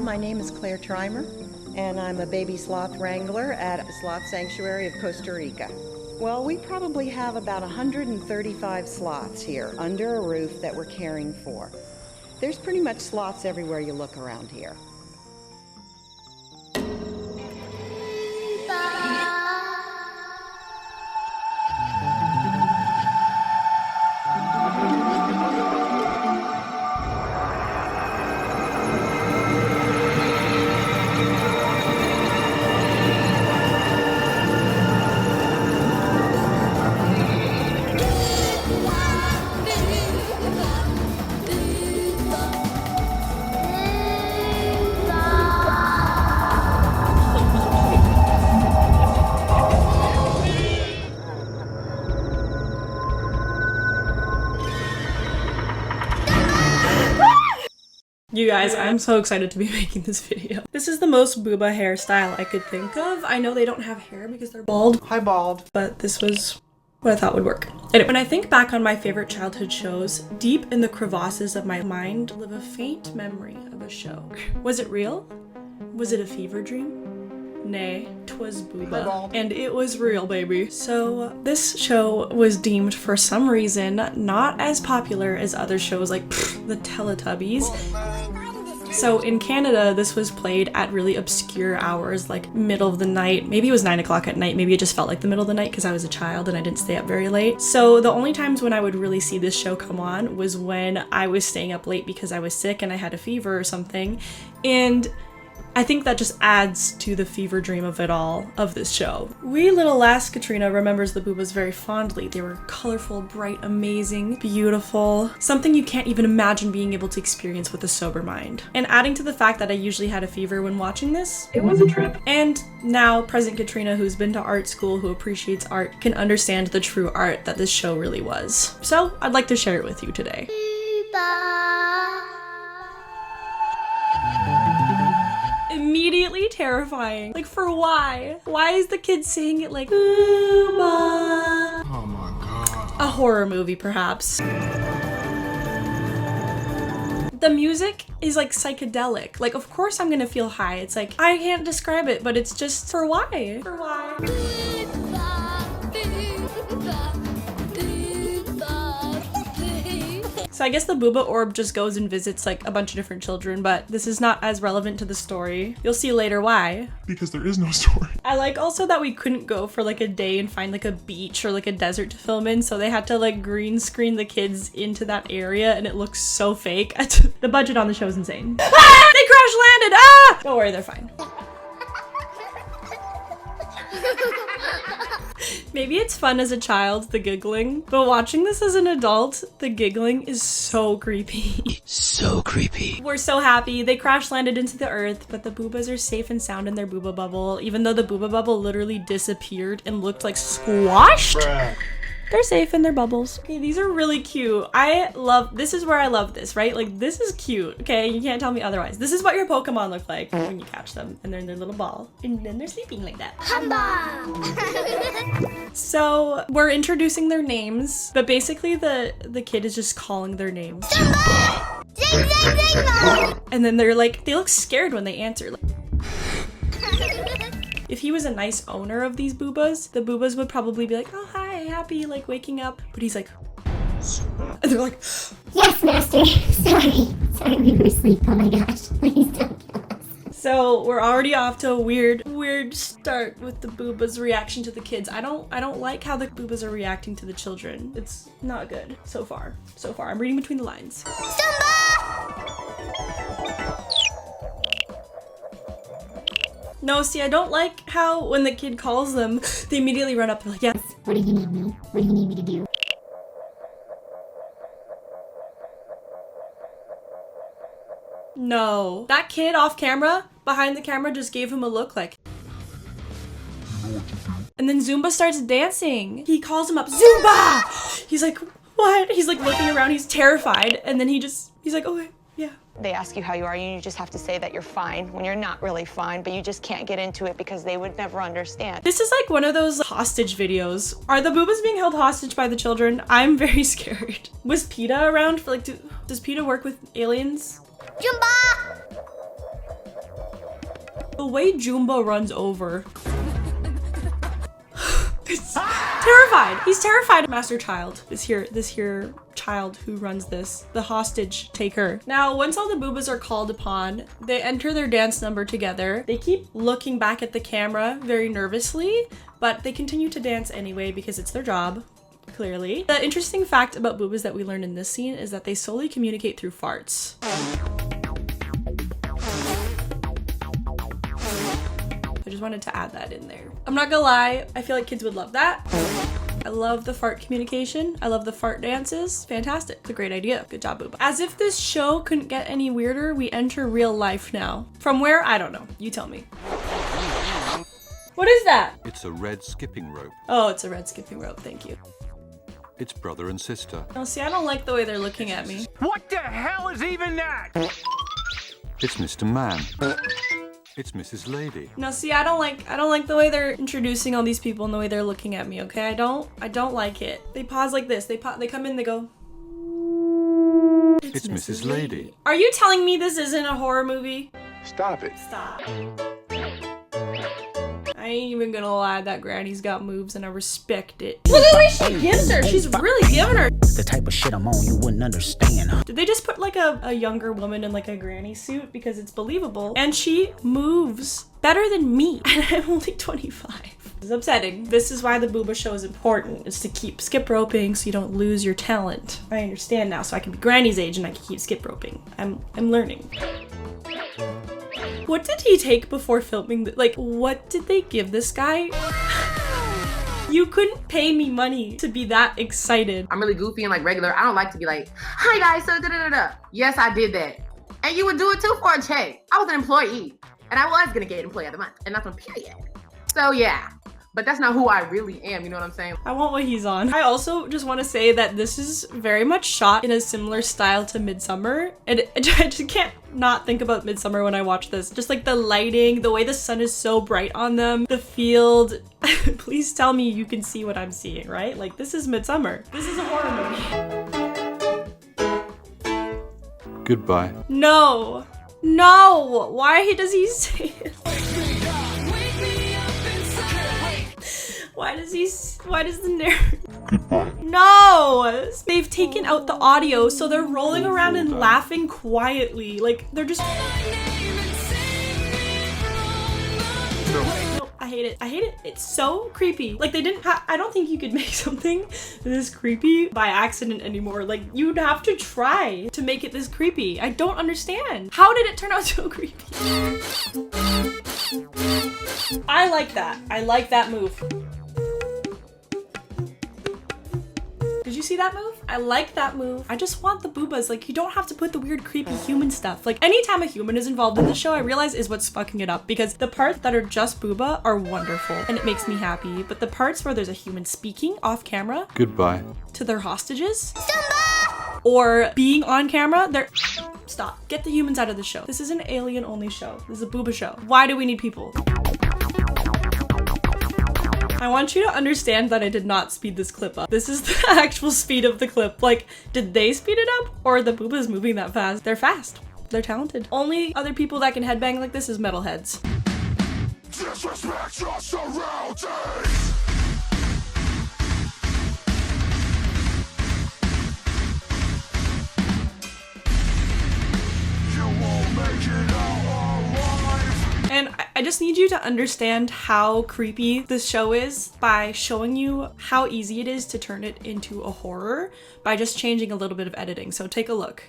My name is Claire Trimer, and I'm a baby sloth wrangler at the Sloth Sanctuary of Costa Rica. Well, we probably have about 135 sloths here under a roof that we're caring for. There's pretty much sloths everywhere you look around here. You guys, I'm so excited to be making this video. This is the most Boohbah hairstyle I could think of. I know they don't have hair because they're bald. Hi, bald. But this was what I thought would work. Anyway, when I think back on my favorite childhood shows, deep in the crevasses of my mind live a faint memory of a show. Was it real? Was it a fever dream? Nay, 'twas Boohbah, and it was real, baby. So this show was deemed for some reason not as popular as other shows like the Teletubbies. So in Canada, this was played at really obscure hours, like middle of the night. Maybe it was 9 o'clock at night. Maybe it just felt like the middle of the night because I was a child and I didn't stay up very late. So the only times when I would really see this show come on was when I was staying up late because I was sick and I had a fever or something. And I think that just adds to the fever dream of it all, of this show. Wee little lass Katrina remembers the Boohbahs very fondly. They were colorful, bright, amazing, beautiful. Something you can't even imagine being able to experience with a sober mind. And adding to the fact that I usually had a fever when watching this, it was a trip. And now, present Katrina, who's been to art school, who appreciates art, can understand the true art that this show really was. So, I'd like to share it with you today. Immediately terrifying. Like, for why? Why is the kid saying it like Boohbah? Oh my god. A horror movie, perhaps. The music is like psychedelic. Like, of course I'm gonna feel high. It's like, I can't describe it, but it's just for why? For why? So I guess the Boohbah orb just goes and visits like a bunch of different children, but this is not as relevant to the story. You'll see later why. Because there is no story. I like also that we couldn't go for like a day and find like a beach or like a desert to film in, so they had to like green screen the kids into that area and it looks so fake. The budget on the show is insane. Ah! They crash landed! Ah! Don't worry, they're fine. Maybe it's fun as a child, the giggling, but watching this as an adult, the giggling is so creepy. So creepy. We're so happy. They crash landed into the earth, but the Boohbahs are safe and sound in their Boohbah bubble, even though the Boohbah bubble literally disappeared and looked like squashed. Bruh. They're safe in their bubbles. Okay, these are really cute. This is where I love this, right? Like, this is cute, okay? You can't tell me otherwise. This is what your Pokemon look like when you catch them, and they're in their little ball, and then they're sleeping like that. So, we're introducing their names, but basically the kid is just calling their names. And then they're like, they look scared when they answer. If he was a nice owner of these Boohbahs, the Boohbahs would probably be like, oh, hi, happy, like waking up. But he's like, and they're like, yes, master. Sorry, we were asleep. Oh my gosh, please don't kill us. So we're already off to a weird start with the Boohbahs' reaction to the kids. I don't like how the Boohbahs are reacting to the children. It's not good so far. I'm reading between the lines. No, see, I don't like how when the kid calls them, they immediately run up and like, yes. What do you need me? What do you need me to do? No. That kid off camera, behind the camera, just gave him a look like. And then Zumba starts dancing. He calls him up, Zumba! He's like, what? He's like looking around, he's terrified. And then he's like, okay, yeah. They ask you how you are, and you just have to say that you're fine when you're not really fine, but you just can't get into it because they would never understand. This is like one of those hostage videos. Are the Boohbahs being held hostage by the children? I'm very scared. Was PETA around for like, does PETA work with aliens? Jumba! The way Jumba runs over. It's terrified. He's terrified. Master Child is here. This here child who runs this. The hostage taker. Now, once all the Boohbahs are called upon, they enter their dance number together. They keep looking back at the camera very nervously, but they continue to dance anyway because it's their job. Clearly. The interesting fact about Boohbahs that we learned in this scene is that they solely communicate through farts. I just wanted to add that in there. I'm not gonna lie, I feel like kids would love that. I love the fart communication. I love the fart dances. Fantastic. It's a great idea. Good job, Boohbah. As if this show couldn't get any weirder, we enter real life now. From where? I don't know. You tell me. What is that? It's a red skipping rope. Oh, it's a red skipping rope. Thank you. It's brother and sister. Oh, see, I don't like the way they're looking at me. What the hell is even that? It's Mr. Man. It's Mrs. Lady. No, see, I don't like the way they're introducing all these people and the way they're looking at me, okay? I don't like it. They pause like this. They come in, they go. It's Mrs. Lady. Are you telling me this isn't a horror movie? Stop it. Stop. I ain't even gonna lie, that granny's got moves and I respect it. Look at the way she gives her. She's really giving her. The type of shit I'm on you wouldn't understand. Did they just put like a younger woman in like a granny suit? Because it's believable. And she moves better than me. And I'm only 25. It's upsetting. This is why the Boohbah show is important. It's to keep skip roping so you don't lose your talent. I understand now, so I can be granny's age and I can keep skip roping. I'm learning. What did he take before filming? Like, what did they give this guy? You couldn't pay me money to be that excited. I'm really goofy and like regular. I don't like to be like, hi guys, so da-da-da-da. Yes, I did that. And you would do it too for a check. I was an employee and I was gonna get employee of the month and that's on period. So yeah, but that's not who I really am, you know what I'm saying? I want what he's on. I also just want to say that this is very much shot in a similar style to Midsummer. And I just can't not think about Midsummer when I watch this. Just like the lighting, the way the sun is so bright on them, the field. Please tell me you can see what I'm seeing, right? Like, this is Midsummer. This is a horror movie. Goodbye. No. No. Why does he say it? Why does the narrator? No! They've taken out the audio, so they're rolling around and laughing quietly. Like, they're just... No, I hate it. I hate it. It's so creepy. Like, they didn't I don't think you could make something this creepy by accident anymore. Like, you'd have to try to make it this creepy. I don't understand. How did it turn out so creepy? I like that. I like that move. Did you see that move? I like that move. I just want the Boohbahs. Like, you don't have to put the weird, creepy human stuff. Like, anytime a human is involved in the show, I realize is what's fucking it up. Because the parts that are just Boohbah are wonderful. And it makes me happy. But the parts where there's a human speaking off camera. Goodbye. To their hostages. Or being on camera, they're... Stop. Get the humans out of the show. This is an alien-only show. This is a Boohbah show. Why do we need people? I want you to understand that I did not speed this clip up. This is the actual speed of the clip. Like, did they speed it up? Or are the Boohbahs moving that fast? They're fast. They're talented. Only other people that can headbang like this is metalheads. Disrespect your surroundings. And I just need you to understand how creepy this show is by showing you how easy it is to turn it into a horror by just changing a little bit of editing. So take a look.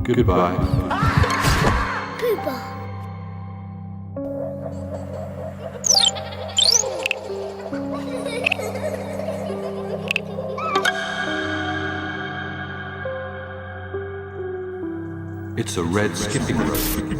Goodbye. It's a red skipping rope.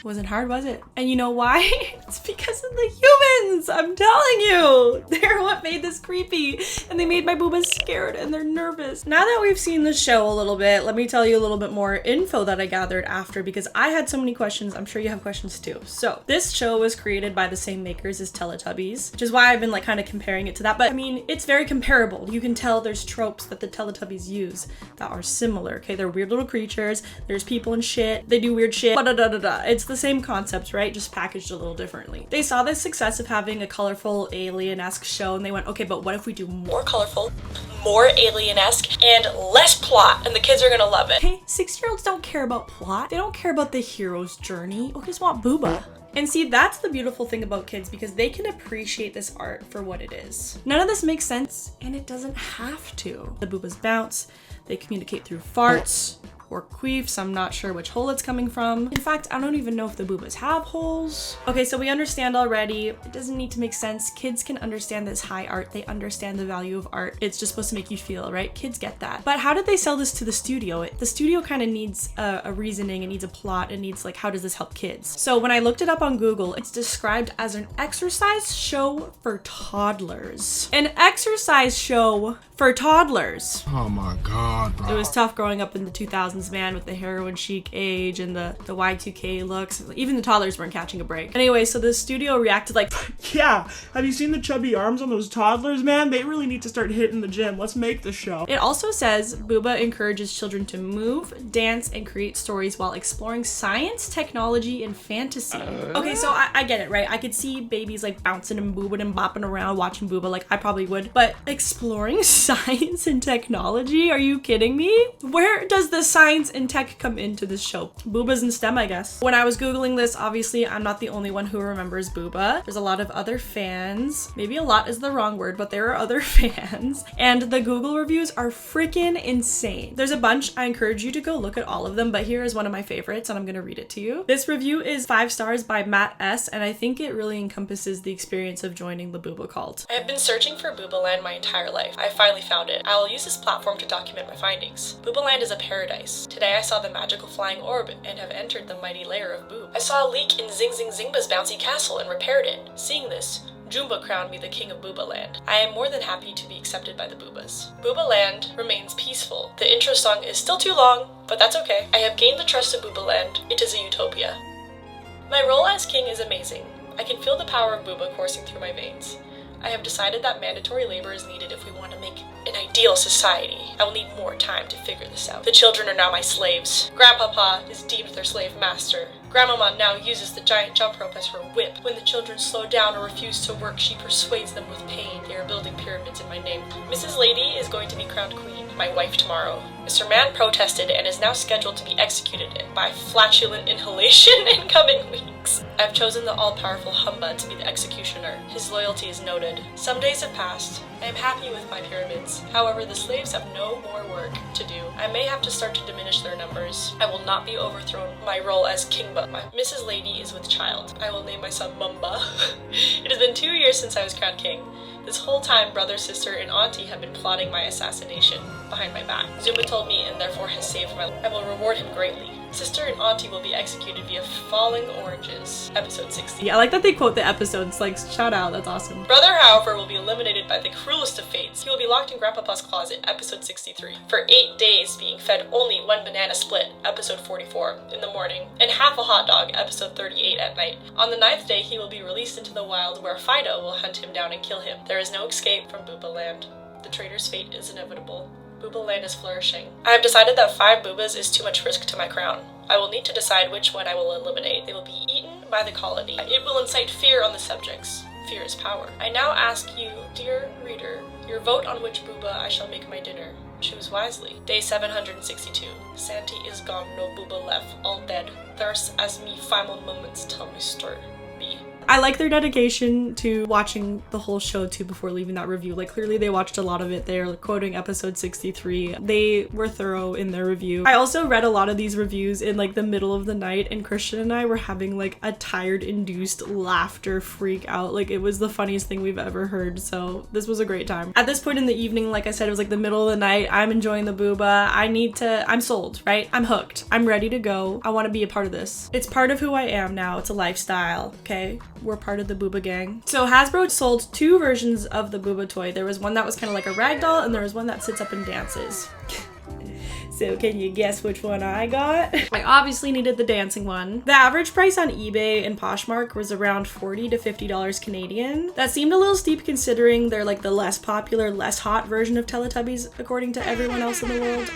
Wasn't hard, was it? And you know why? It's because of the humans! I'm telling you! They're what made this creepy, and they made my boobas scared and they're nervous. Now that we've seen the show a little bit, let me tell you a little bit more info that I gathered after, because I had so many questions. I'm sure you have questions too. So this show was created by the same makers as Teletubbies, which is why I've been like kind of comparing it to that. But I mean, it's very comparable. You can tell there's tropes that the Teletubbies use that are similar. Okay, they're weird little creatures. There's people and shit. They do weird shit. It's the same concept, right? Just packaged a little differently. They saw the success of having a colorful alien-esque show and they went, okay, but what if we do more colorful, more alien-esque, and less plot, and the kids are gonna love it. Okay, 6-year-olds don't care about plot. They don't care about the hero's journey. They just want Boohbah. And see, that's the beautiful thing about kids, because they can appreciate this art for what it is. None of this makes sense, and it doesn't have to. The Boohbahs bounce, they communicate through farts, or queefs. I'm not sure which hole it's coming from. In fact, I don't even know if the Boohbahs have holes. Okay, so we understand already. It doesn't need to make sense. Kids can understand this high art. They understand the value of art. It's just supposed to make you feel, right? Kids get that. But how did they sell this to the studio? The studio kind of needs a reasoning. It needs a plot. It needs like, how does this help kids? So when I looked it up on Google, it's described as an exercise show for toddlers. An exercise show for toddlers. Oh my God, bro. It was tough growing up in the 2000s, man, with the heroin chic age and the Y2K looks. Even the toddlers weren't catching a break. Anyway, so the studio reacted like, yeah, have you seen the chubby arms on those toddlers, man? They really need to start hitting the gym. Let's make the show. It also says Boohbah encourages children to move, dance, and create stories while exploring science, technology, and fantasy. Okay, so I get it, right? I could see babies like bouncing and boobing and bopping around watching Boohbah, like I probably would. But exploring science and technology? Are you kidding me? Where does the science and tech come into this show? Boohbah's in STEM, I guess. When I was Googling this, obviously I'm not the only one who remembers Boohbah. There's a lot of other fans. Maybe a lot is the wrong word, but there are other fans. And the Google reviews are freaking insane. There's a bunch. I encourage you to go look at all of them, but here is one of my favorites and I'm gonna read it to you. This review is 5 stars by Matt S, and I think it really encompasses the experience of joining the Boohbah cult. I have been searching for Boohbah Land my entire life. I finally found it. I will use this platform to document my findings. Boohbah Land is a paradise. Today I saw the magical flying orb and have entered the mighty lair of Boob. I saw a leak in Zing Zing Zingba's bouncy castle and repaired it. Seeing this, Jumba crowned me the king of Boohbah Land. I am more than happy to be accepted by the Boohbahs. Boohbah Land remains peaceful. The intro song is still too long, but that's okay. I have gained the trust of Boohbah Land. It is a utopia. My role as king is amazing. I can feel the power of Boohbah coursing through my veins. I have decided that mandatory labor is needed if we want to make an ideal society. I will need more time to figure this out. The children are now my slaves. Grandpapa is deemed their slave master. Grandmama now uses the giant jump rope as her whip. When the children slow down or refuse to work, she persuades them with pain. They are building pyramids in my name. Mrs. Lady is going to be crowned queen, my wife tomorrow. Mr. Man protested and is now scheduled to be executed by flatulent inhalation in coming weeks. I have chosen the all-powerful Humba to be the executioner. His loyalty is noted. Some days have passed. I am happy with my pyramids. However, the slaves have no more work to do. I may have to start to diminish their numbers. I will not be overthrown. My role as King Bumba. Mrs. Lady is with child. I will name my son Mumba. It has been 2 years since I was crowned king. This whole time, brother, sister, and auntie have been plotting my assassination behind my back. Zumba told me and therefore has saved my life. I will reward him greatly. Sister and auntie will be executed via falling oranges. Episode 60. Yeah, I like that they quote the episodes. Like, shout out, that's awesome. Brother, however, will be eliminated by the cruelest of fates. He will be locked in Grandpapa's closet. Episode 63. For 8 days, being fed only 1 banana split. Episode 44 in the morning, and half a hot dog. Episode 38 at night. On the 9th day, he will be released into the wild, where Fido will hunt him down and kill him. There is no escape from Boohbah Land. The traitor's fate is inevitable. Boohbah Land is flourishing. I have decided that 5 Boohbahs is too much risk to my crown. I will need to decide which one I will eliminate. They will be eaten by the colony. It will incite fear on the subjects. Fear is power. I now ask you, dear reader, your vote on which Boohbah I shall make my dinner. choose wisely. Day 762. Santi is gone, no Boohbah left, all dead. Thirst as me, final moments, tell me story. B. I like their dedication to watching the whole show too before leaving that review. Like, clearly they watched a lot of it. They're quoting episode 63. They were thorough in their review. I also read a lot of these reviews in like the middle of the night, and Christian and I were having like a tired induced laughter freak out. Like, it was the funniest thing we've ever heard. So this was a great time. At this point in the evening, like I said, it was like the middle of the night. I'm enjoying the Boohbah. I'm sold, right? I'm hooked. I'm ready to go. I want to be a part of this. It's part of who I am now. It's a lifestyle, okay? We're part of the Boohbah gang. So Hasbro sold 2 versions of the Boohbah toy. There was one that was kind of like a rag doll, and there was one that sits up and dances. So can you guess which one I got? I obviously needed the dancing one. The average price on eBay and Poshmark was around $40 to $50 Canadian. That seemed a little steep considering they're like the less popular, less hot version of Teletubbies according to everyone else in the world.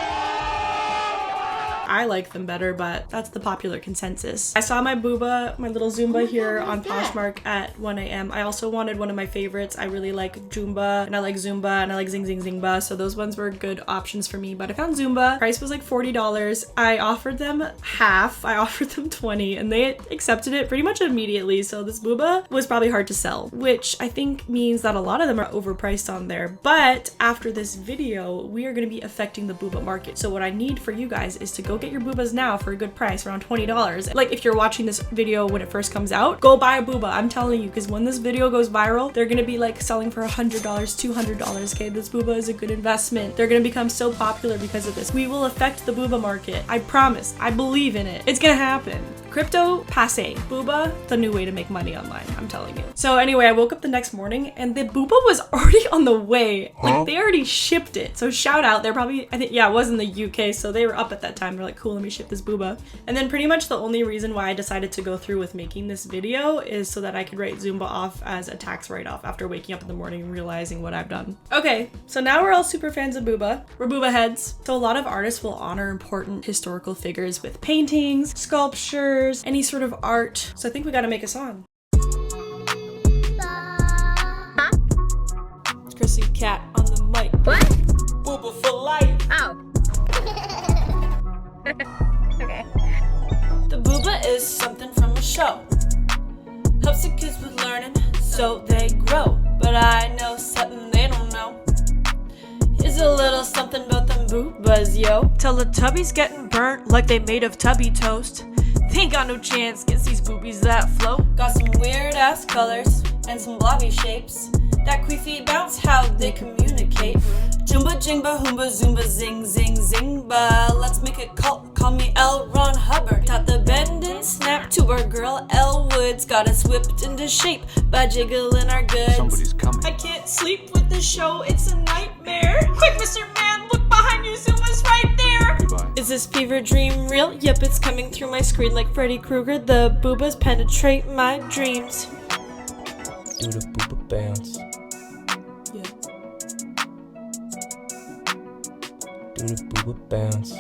I like them better, but that's the popular consensus. I saw my Boohbah, my little Zumba here on Poshmark at 1 a.m. I also wanted one of my favorites. I really like Jumba, and I like Zumba, and I like Zing Zing Zingba, so those ones were good options for me, but I found Zumba. Price was like $40. I offered them half. I offered them 20, and they accepted it pretty much immediately, so this Boohbah was probably hard to sell, which I think means that a lot of them are overpriced on there. But after this video, we are going to be affecting the Boohbah market, so what I need for you guys is to go get your Boohbahs now for a good price, around $20. Like, if you're watching this video when it first comes out, go buy a Boohbah. I'm telling you, because when this video goes viral, they're gonna be like selling for $100, $200. Okay, this Boohbah is a good investment. They're gonna become so popular because of this. We will affect the Boohbah market. I promise. I believe in it. It's gonna happen. Crypto passe. Boohbah, the new way to make money online, I'm telling you. So anyway, I woke up the next morning and the Boohbah was already on the way. Like, they already shipped it. So shout out. They're probably, I think, yeah, it was in the UK, so they were up at that time. They're like, cool, let me ship this Boohbah. And then pretty much the only reason why I decided to go through with making this video is so that I could write Zumba off as a tax write-off after waking up in the morning and realizing what I've done. Okay, so now we're all super fans of Boohbah. We're Boohbah heads. So a lot of artists will honor important historical figures with paintings, sculptures, any sort of art. So I think we gotta make a song. Huh? It's Chrissy Cat on the mic. What? Boohbah for life. Oh. Okay. The Boohbah is something from a show. Helps the kids with learning so they grow. But I know something they don't know. Here's a little something about them Boohbahs, yo. Teletubbies getting burnt like they made of tubby toast. They ain't got no chance against these boobies that float. Got some weird ass colors and some blobby shapes. That queefy bounce, how they communicate. Jumba, jingba, hoomba, zumba, zing, zing, zingba. Let's make a cult, call me L. Ron Hubbard. Taught the bend and snap to our girl L. Woods. Got us whipped into shape by jiggling our goods. Somebody's coming. I can't sleep with the show, it's a nightmare. Quick, Mr. Man, look behind you, Zuma's right there. Goodbye. Is this fever dream real? Yep, it's coming through my screen like Freddy Krueger. The Boohbahs penetrate my dreams. Do the Boohbah bounce. Yeah. Do the Boohbah bounce.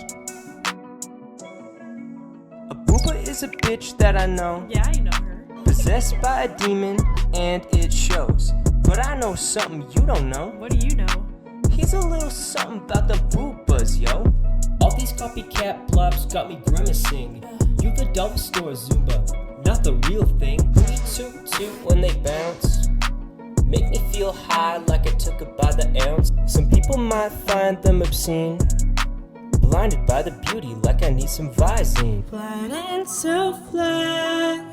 A Boohbah is a bitch that I know. Yeah, you know her. Possessed by a demon, and it shows. But I know something you don't know. What do you know? Here's a little something about the Boohbahs, yo. All these copycat plops got me grimacing. You the dolphin store Zumba, not the real thing. Me toot toot when they bounce. Make me feel high like I took it by the ounce. Some people might find them obscene. Blinded by the beauty like I need some Visine. Flying and so fly,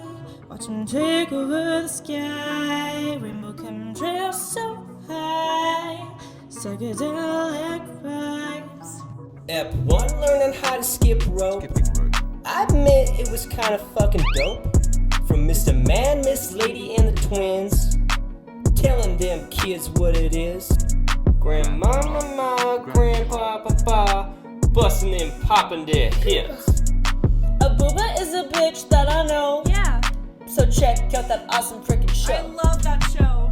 watch them take over the sky. Rainbow chemtrails so high, psychedelic vibes. Ep 1, learning how to skip rope. Skipping rope. I admit it was kind of fucking dope. From Mr. Man, Miss Lady, and the twins, telling them kids what it is. Grandma, mama, grandpa, papa, busting and popping their hips. A Boohbah is a bitch that I know. Yeah, So check out that awesome freaking show. I love that show.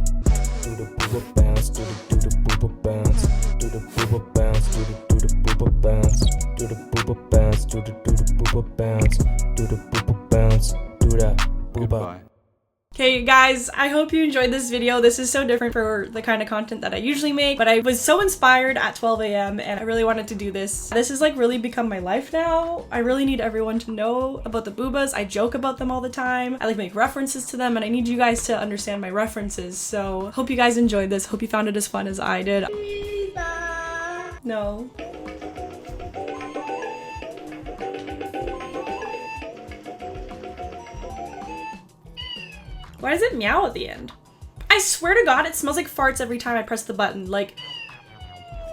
Do the Boohbah bounce, do the Boohbah bounce, do the Boohbah bounce, do the Boohbah bounce, do the Boohbah bounce, do the Boohbah bounce, do the Boohbah bounce, do that Boohbah. Goodbye. Okay guys, I hope you enjoyed this video. This is so different for the kind of content that I usually make, but I was so inspired at 12 a.m. and I really wanted to do this. This has like really become my life now. I really need everyone to know about the Boohbahs. I joke about them all the time. I like make references to them and I need you guys to understand my references. So hope you guys enjoyed this. Hope you found it as fun as I did. No. Why does it meow at the end? I swear to God, it smells like farts every time I press the button. Like,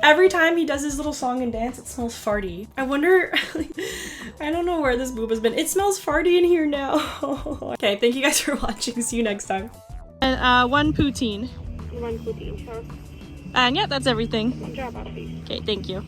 every time he does his little song and dance, it smells farty. I wonder, I don't know where this Boohbah's been. It smells farty in here now. Okay, thank you guys for watching. See you next time. And one poutine. One poutine, sure. And yeah, that's everything. Good job, Alfie. Okay, thank you.